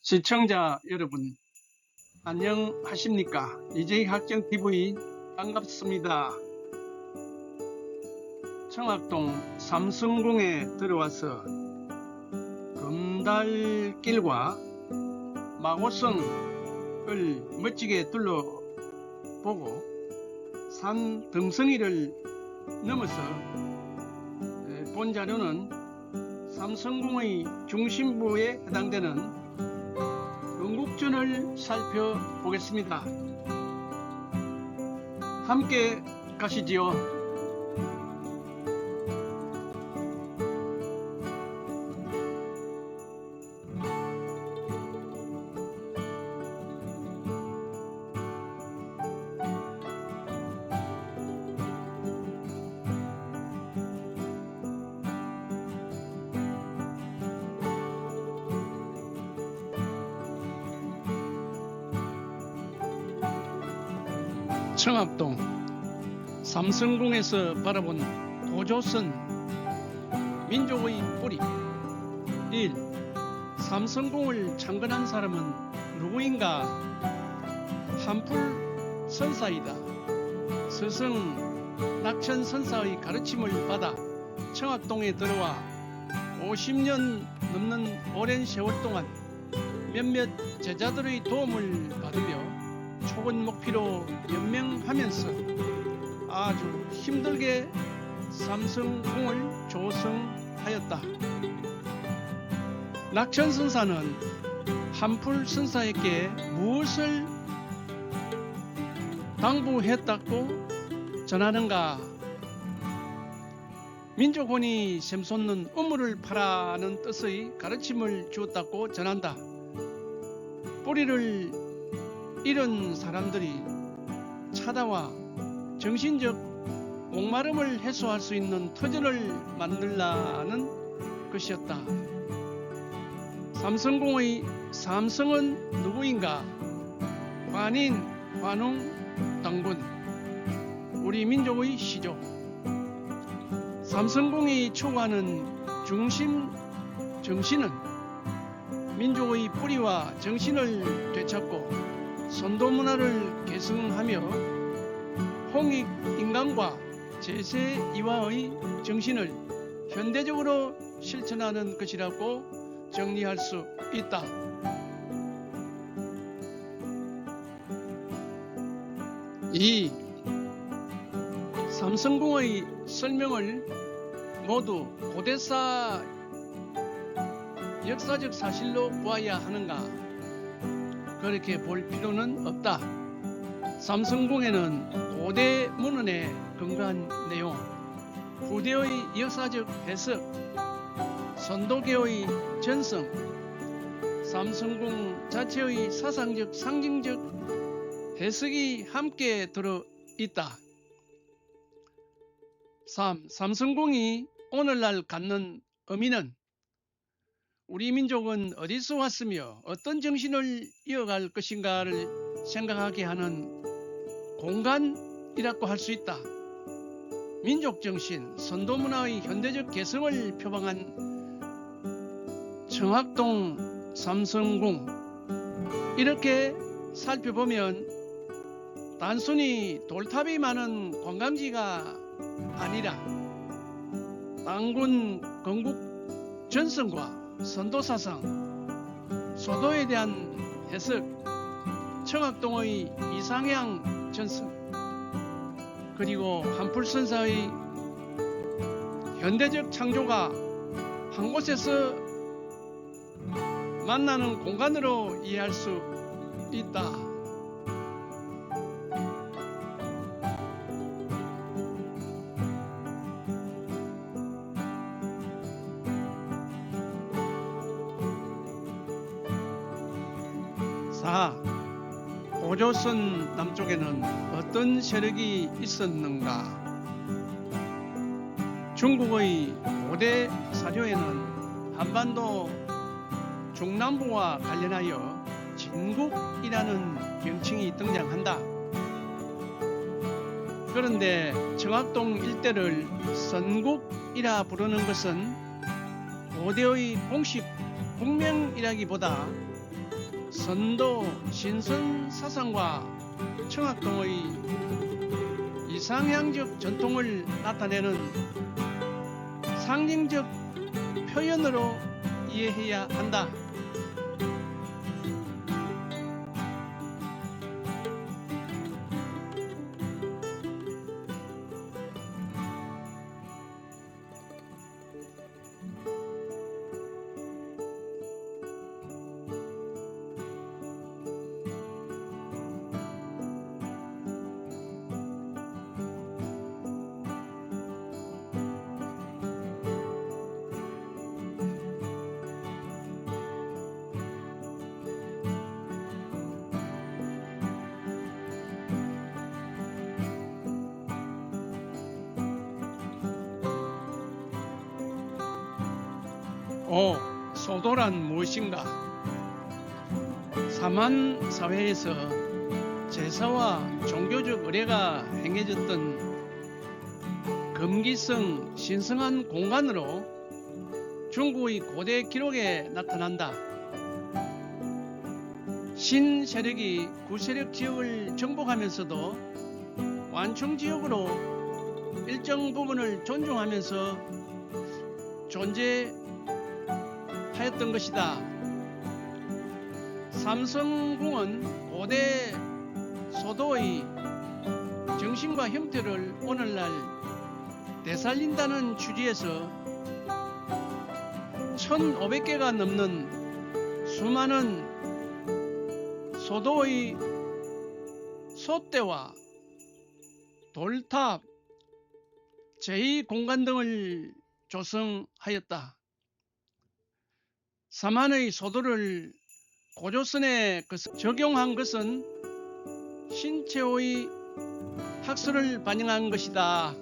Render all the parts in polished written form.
시청자 여러분, 안녕하십니까? 이재희 학정TV 반갑습니다. 청학동 삼성궁에 들어와서 금달길과 마고성을 멋지게 둘러보고 산 등성이를 넘어서 본 자료는 삼성궁의 중심부에 해당되는 경국전을 살펴보겠습니다. 함께 가시지요. 청학동 삼성궁에서 바라본 도조선 민족의 뿌리. 1. 삼성궁을 창건한 사람은 누구인가? 한풀 선사이다. 스승 낙천 선사의 가르침을 받아 청학동에 들어와 50년 넘는 오랜 세월 동안 몇몇 제자들의 도움을 받으며 촉은 목피로 연명하면서 아주 힘들게 삼성궁을 조성하였다. 낙천선사는 한풀선사에게 무엇을 당부했다고 전하는가? 민족혼이 샘솟는 우물을 파라는 뜻의 가르침을 주었다고 전한다. 뿌리를 이런 사람들이 찾아와 정신적 목마름을 해소할 수 있는 터전을 만들라는 것이었다. 삼성궁의 삼성은 누구인가? 관인, 관웅, 당군, 우리 민족의 시조. 삼성궁이 추구하는 중심 정신은 민족의 뿌리와 정신을 되찾고 선도 문화를 계승하며 홍익 인간과 제세 이화의 정신을 현대적으로 실천하는 것이라고 정리할 수 있다. 2. 삼성궁의 설명을 모두 고대사 역사적 사실로 보아야 하는가? 그렇게 볼 필요는 없다. 삼성궁에는 고대 문헌에 근거한 내용, 후대의 역사적 해석, 선도계의 전성, 삼성궁 자체의 사상적 상징적 해석이 함께 들어있다. 3. 삼성궁이 오늘날 갖는 의미는 우리 민족은 어디서 왔으며 어떤 정신을 이어갈 것인가를 생각하게 하는 공간이라고 할 수 있다. 민족정신, 선도문화의 현대적 개성을 표방한 청학동 삼성궁. 이렇게 살펴보면 단순히 돌탑이 많은 관광지가 아니라 당군 건국 전성과 선도사상, 소도에 대한 해석, 청학동의 이상향 전승, 그리고 한풀선사의 현대적 창조가 한 곳에서 만나는 공간으로 이해할 수 있다. 고조선 남쪽에는 어떤 세력이 있었는가? 중국의 고대 사료에는 한반도 중남부와 관련하여 진국이라는 명칭이 등장한다. 그런데 청학동 일대를 선국이라 부르는 것은 고대의 공식 국명이라기보다 선도 신선 사상과 청학동의 이상향적 전통을 나타내는 상징적 표현으로 이해해야 한다. 소도란 무엇인가? 사만 사회에서 제사와 종교적 의례가 행해졌던 금기성 신성한 공간으로 중국의 고대 기록에 나타난다. 신 세력이 구세력 지역을 정복하면서도 완충 지역으로 일정 부분을 존중하면서 존재하였던 것이다. 삼성궁은 고대 소도의 정신과 형태를 오늘날 되살린다는 취지에서 1500개가 넘는 수많은 소도의 솥대와 돌탑, 제2공간 등을 조성하였다. 사만의 소도를 고조선에 적용한 것은 신체의 학설을 반영한 것이다.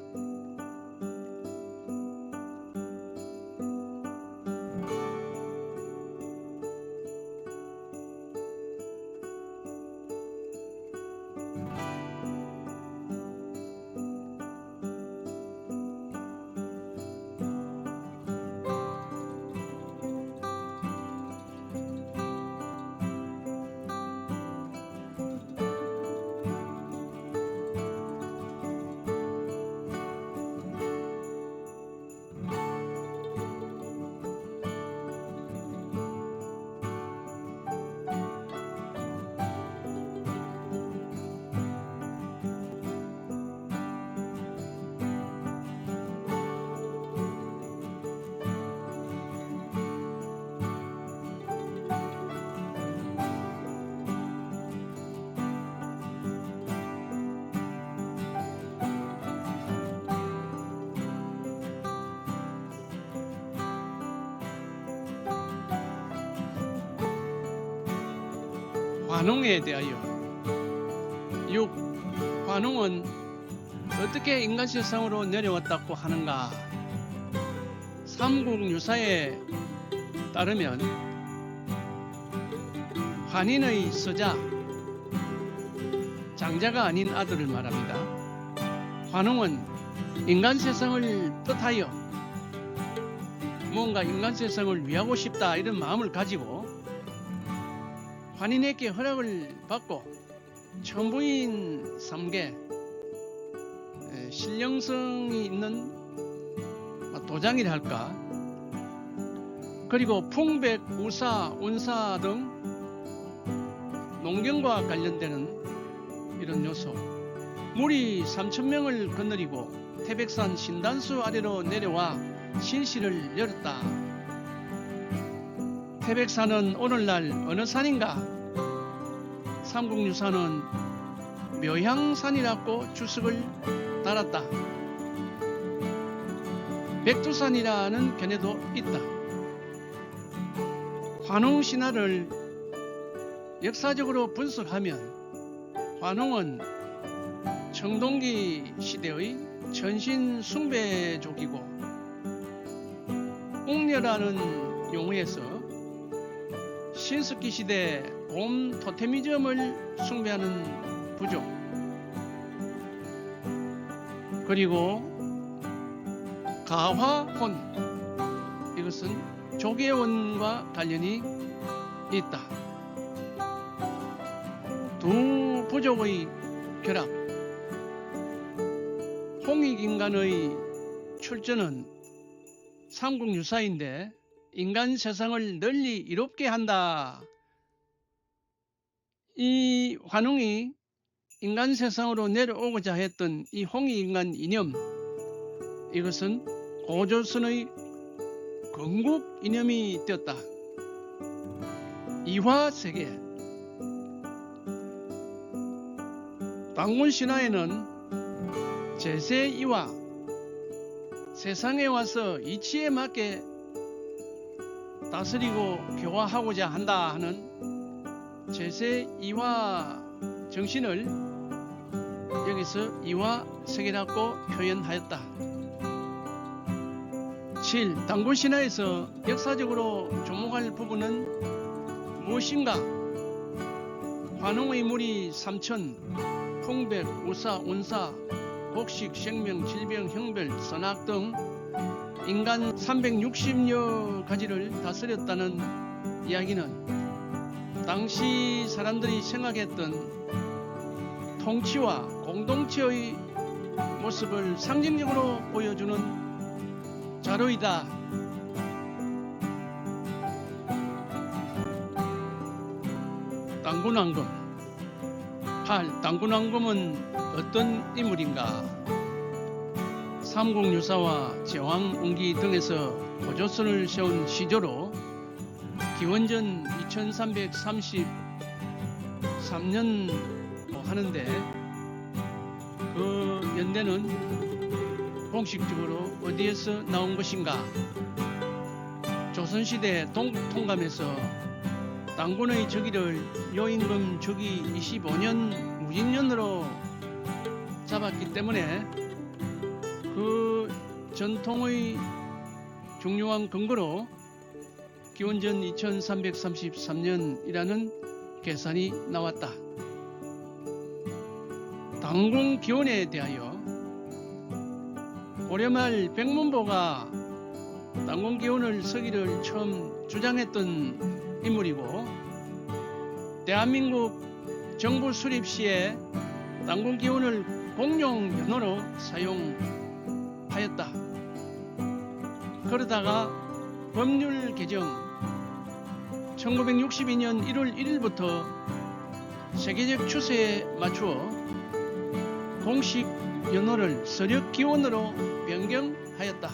관웅에 대하여 6. 관웅은 어떻게 인간 세상으로 내려왔다고 하는가? 삼국유사에 따르면 환인의 서자 장자가 아닌 아들을 말합니다. 관웅은 인간 세상을 뜻하여 뭔가 인간 세상을 위하고 싶다 이런 마음을 가지고 환인에게 허락을 받고 천부인 3개 신령성이 있는 도장이라 할까, 그리고 풍백, 우사, 운사 등 농경과 관련되는 이런 요소, 무리 3,000명을 거느리고 태백산 신단수 아래로 내려와 신시를 열었다. 태백산은 오늘날 어느 산인가? 삼국유사는 묘향산이라고 주석을 달았다. 백두산이라는 견해도 있다. 관웅 신화를 역사적으로 분석하면 관웅은 청동기 시대의 전신 숭배족이고 옥녀라는 용어에서 신석기 시대 곰 토테미즘을 숭배하는 부족, 그리고 가화혼, 이것은 조계원과 관련이 있다. 두 부족의 결합. 홍익인간의 출전은 삼국유사인데 인간 세상을 널리 이롭게 한다. 이 환웅이 인간 세상으로 내려오고자 했던 이 홍익인간 이념, 이것은 고조선의 건국 이념이 되었다. 이화세계. 당군 신화에는 제세이화, 세상에 와서 이치에 맞게 다스리고 교화하고자 한다 하는 제세이화 정신을 여기서 이화세계라고 표현하였다. 7. 당군 신화에서 역사적으로 주목할 부분은 무엇인가? 환웅의 무리 삼천, 풍백, 우사, 운사, 곡식, 생명, 질병, 형별, 선악 등 인간 360여 가지를 다스렸다는 이야기는 당시 사람들이 생각했던 통치와 공동체의 모습을 상징적으로 보여주는 자료이다. 당군왕금. 8. 당군왕금은 어떤 인물인가? 삼국유사와 제왕운기 등에서 고조선을 세운 시조로 기원전 2333년 하는데 그 연대는 공식적으로 어디에서 나온 것인가? 조선시대 동국통감에서 당군의 즉위를 요임금 즉위 25년 무진년으로 잡았기 때문에 그 전통의 중요한 근거로 기원전 2333년이라는 계산이 나왔다. 당군 기원에 대하여 고려말 백문보가 당군 기원을 서기를 처음 주장했던 인물이고 대한민국 정부 수립 시에 당군 기원을 공용 면허로 사용하였다. 그러다가 법률 개정 1962년 1월 1일부터 세계적 추세에 맞추어 공식 연호를 서력 기원으로 변경하였다.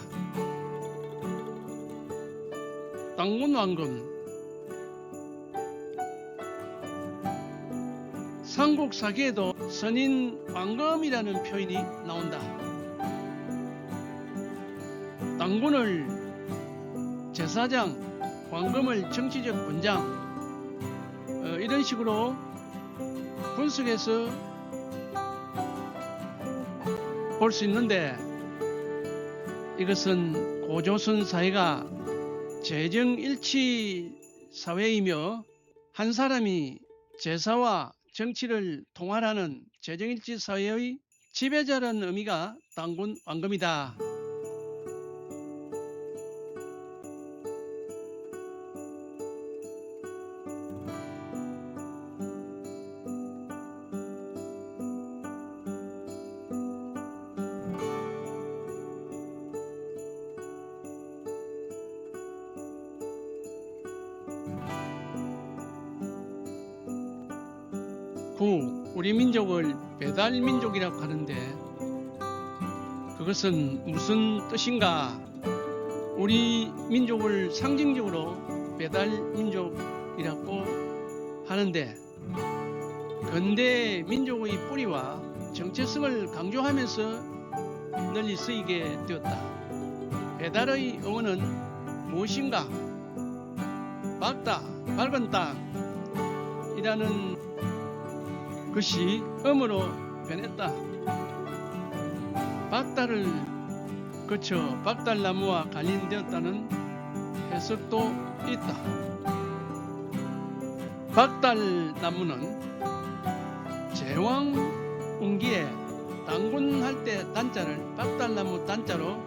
당군 왕금. 삼국사기에도 선인 왕검이라는 표현이 나온다. 당군을 제사장, 왕검을 정치적 군장, 이런 식으로 분석해서 볼 수 있는데 이것은 고조선 사회가 재정일치 사회이며 한 사람이 제사와 정치를 통할하는 재정일치 사회의 지배자라는 의미가 당군 왕검이다. 우리 민족을 배달민족이라고 하는데 그것은 무슨 뜻인가? 우리 민족을 상징적으로 배달민족이라고 하는데 근대 민족의 뿌리와 정체성을 강조하면서 널리 쓰이게 되었다. 배달의 어원은 무엇인가? 맑다, 밝은 땅이라는 것이 음으로 변했다. 박달을 거쳐 박달나무와 관련되었다는 해석도 있다. 박달나무는 제왕운기에 당군할 때 단자를 박달나무 단자로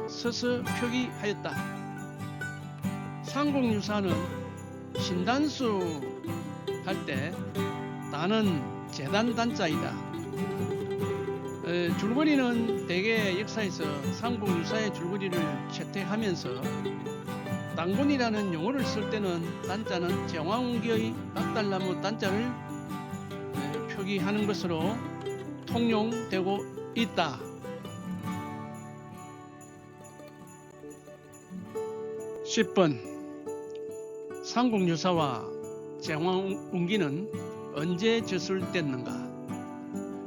서서 표기하였다. 삼국유사는 신단수 할 때 나는 재단 단자이다. 줄거리는 대개 역사에서 삼국유사의 줄거리를 채택하면서 당군이라는 용어를 쓸 때는 단자는 제왕운기의 박달나무 단자를 표기하는 것으로 통용되고 있다. 10번 삼국유사와 제왕운기는 언제 저술됐는가?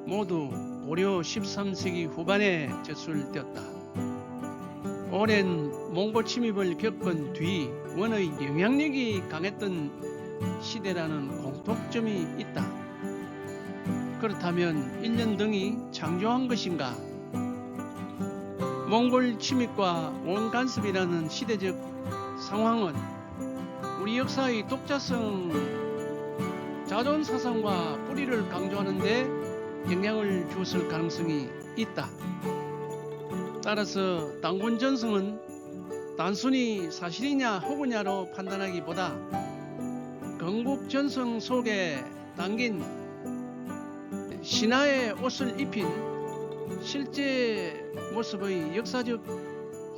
모두 고려 13세기 후반에 저술되었다. 오랜 몽골 침입을 겪은 뒤 원의 영향력이 강했던 시대라는 공통점이 있다. 그렇다면 일년등이 창조한 것인가? 몽골 침입과 원간섭이라는 시대적 상황은 우리 역사의 독자성, 자존사상과 뿌리를 강조하는 데 영향을 주었을 가능성이 있다. 따라서 당군 전승은 단순히 사실이냐 혹으냐로 판단하기보다 건국 전승 속에 담긴 신하의 옷을 입힌 실제 모습의 역사적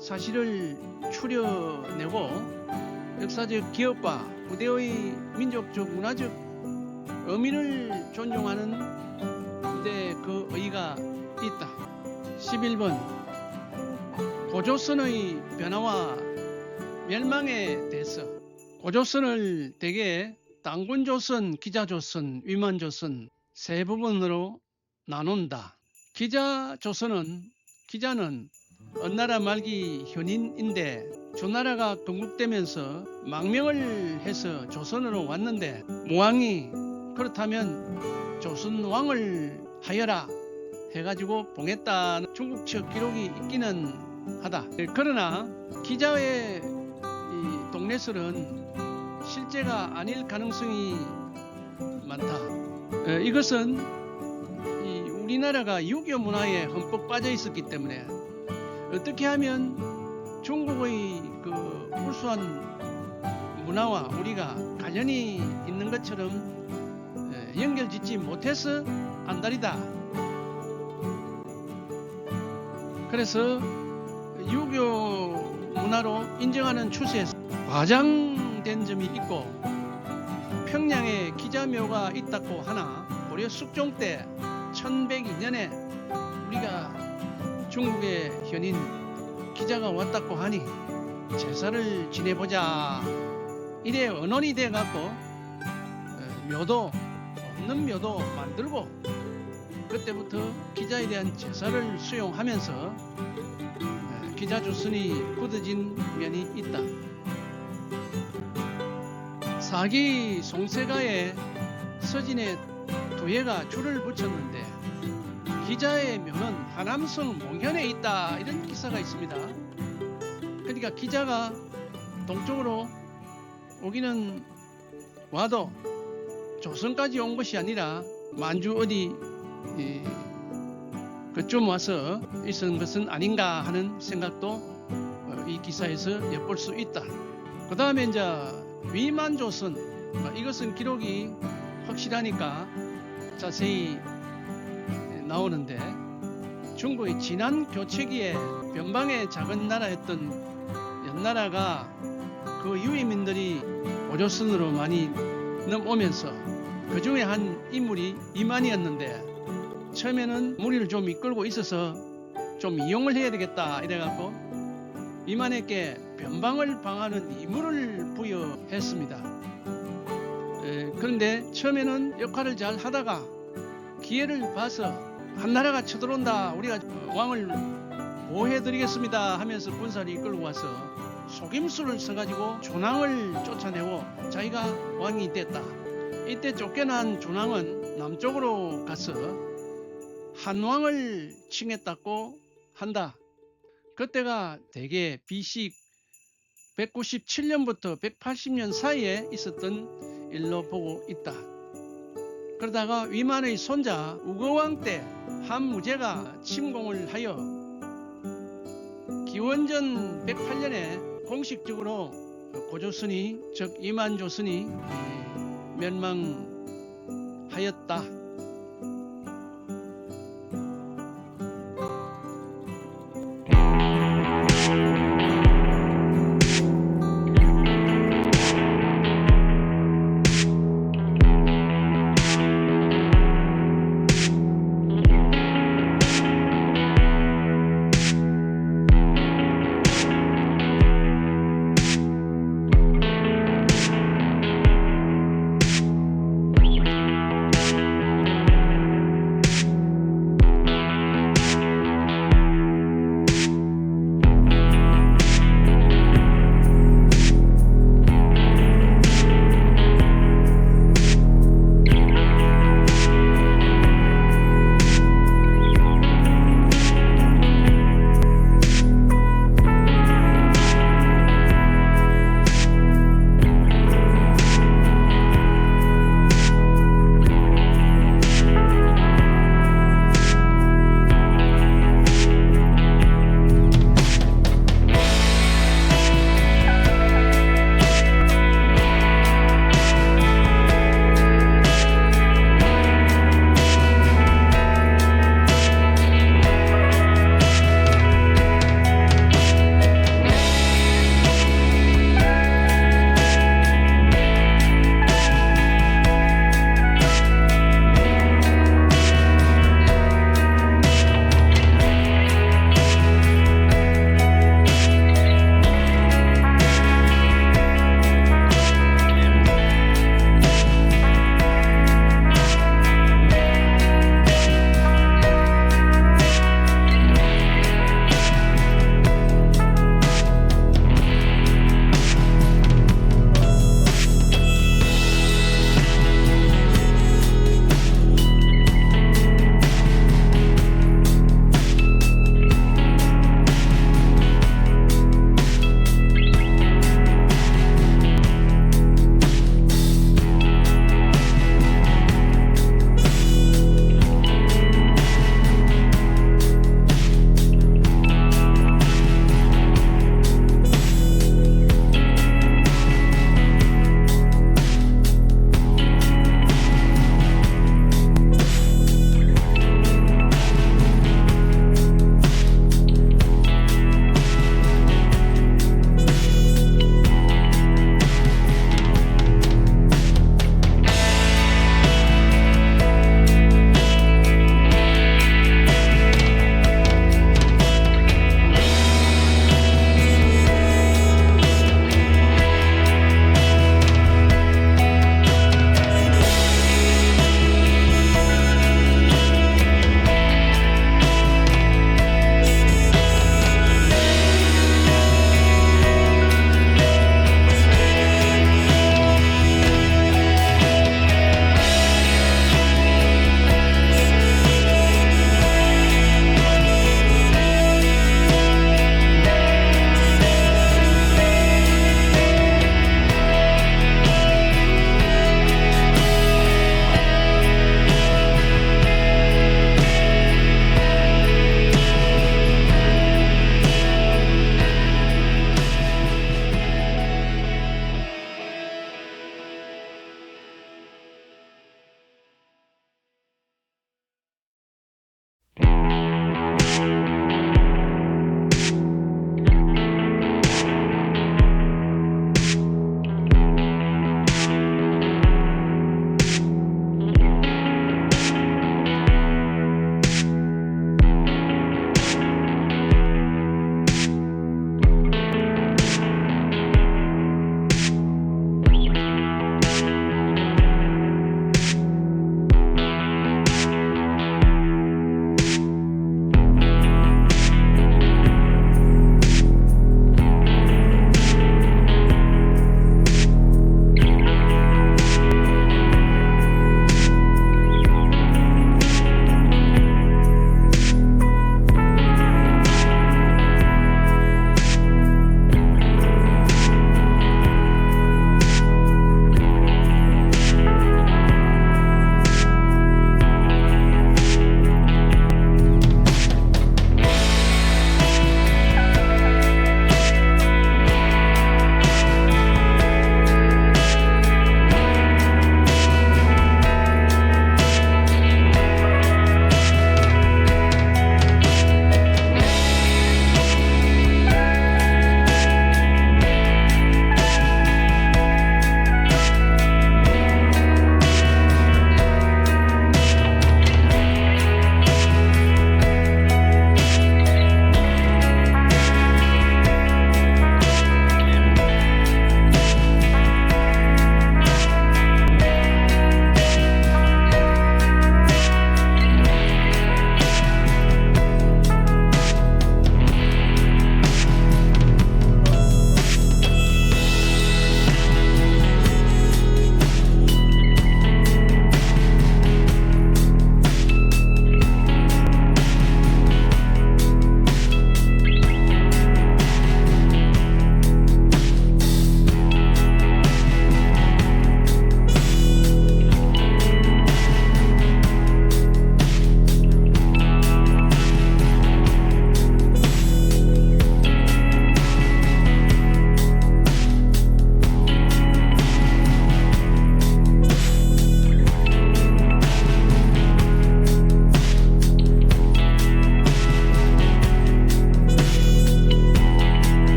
사실을 추려내고 역사적 기업과 부대의 민족적 문화적 의미를 존중하는 데 그 의의가 있다. 11번 고조선의 변화와 멸망에 대해서 고조선을 대개 당군조선, 기자조선, 위만조선 세 부분으로 나눈다. 기자는 은나라 말기 현인인데 조나라가 건국되면서 망명을 해서 조선으로 왔는데 모왕이 그렇다면 조선왕을 하여라 해가지고 봉했다는 중국 측 기록이 있기는 하다. 그러나 기자의 이 동네설은 실제가 아닐 가능성이 많다. 이것은 우리나라가 유교 문화에 흠뻑 빠져 있었기 때문에 어떻게 하면 중국의 그 우수한 문화와 우리가 관련이 있는 것처럼 연결짓지 못해서 안달이다. 그래서 유교 문화로 인정하는 추세에서 과장된 점이 있고 평양에 기자묘가 있다고 하나 고려 숙종 때 1102년에 우리가 중국의 현인 기자가 왔다고 하니 제사를 지내보자 이래 언론이 돼갖고 묘도 없는 묘도 만들고 그때부터 기자에 대한 제사를 수용하면서 기자조선이 굳어진 면이 있다. 사기 송세가의 서진에 두 해가 줄을 붙였는데 기자의 묘는 하남성 몽현에 있다 이런 기사가 있습니다. 그러니까 기자가 동쪽으로 오기는 와도 조선까지 온 것이 아니라 만주 어디 그쯤 와서 있은 것은 아닌가 하는 생각도 이 기사에서 엿볼 수 있다. 그 다음에 이제 위만조선 이것은 기록이 확실하니까 자세히 나오는데 중국의 지난 교체기에 변방의 작은 나라였던 연나라가 그 유이민들이 고조선으로 많이 넘어오면서 그 중에 한 인물이 이만이었는데 처음에는 무리를 좀 이끌고 있어서 좀 이용을 해야 되겠다 이래갖고 이만에게 변방을 방하는 임무를 부여했습니다. 그런데 처음에는 역할을 잘 하다가 기회를 봐서 한나라가 쳐들어온다 우리가 왕을 보호해드리겠습니다 하면서 군사를 이끌고 와서 속임수를 써가지고 조낭을 쫓아내고 자기가 왕이 됐다. 이때 쫓겨난 조낭은 남쪽으로 가서 한왕을 칭했다고 한다. 그때가 대개 BC 197년부터 180년 사이에 있었던 일로 보고 있다. 그러다가 위만의 손자 우거왕 때 한무제가 침공을 하여 기원전 108년에 공식적으로 고조선이 즉 이만조선이 멸망한 하였다.